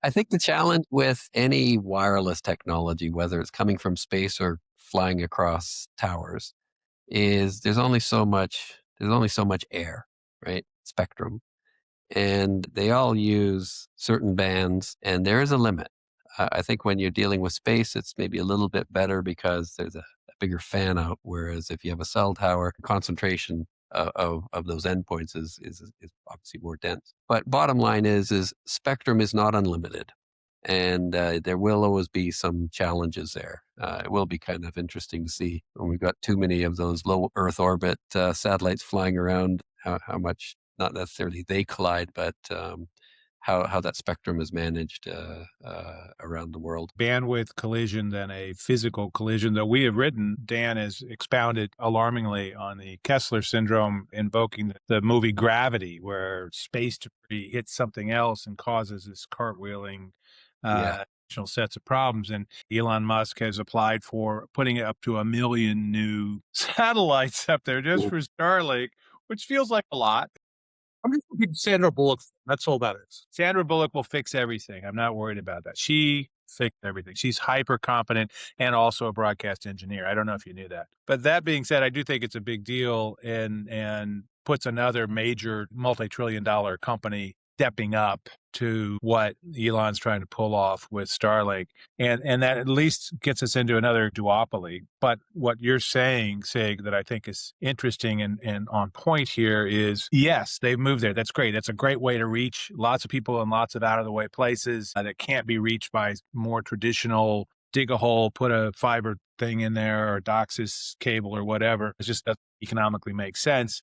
I think the challenge with any wireless technology, whether it's coming from space or flying across towers, is there's only so much air, right? Spectrum. And they all use certain bands, and there is a limit. I think when you're dealing with space, it's maybe a little bit better because there's a bigger fan out. Whereas if you have a cell tower, concentration of those endpoints is obviously more dense. But bottom line is spectrum is not unlimited, and there will always be some challenges there. It will be kind of interesting to see when we've got too many of those low Earth orbit satellites flying around, how much, not necessarily they collide, but how that spectrum is managed around the world. Bandwidth collision than a physical collision, though we have written, Dan has expounded alarmingly on the Kessler syndrome, invoking the movie Gravity, where space debris hits something else and causes this cartwheeling Yeah. additional sets of problems. And Elon Musk has applied for putting up to 1 million new satellites up there just for Starlink, which feels like a lot. I'm just looking at Sandra Bullock. That's all that is. Sandra Bullock will fix everything. I'm not worried about that. She fixed everything. She's hyper competent and also a broadcast engineer. I don't know if you knew that. But that being said, I do think it's a big deal and puts another major multi-trillion-dollar company stepping up to what Elon's trying to pull off with Starlink. And that at least gets us into another duopoly. But what you're saying, Sig, that I think is interesting and on point here is, yes, they've moved there. That's great. That's a great way to reach lots of people in lots of out-of-the-way places that can't be reached by more traditional dig a hole, put a fiber thing in there or DOCSIS cable or whatever. It just doesn't economically make sense.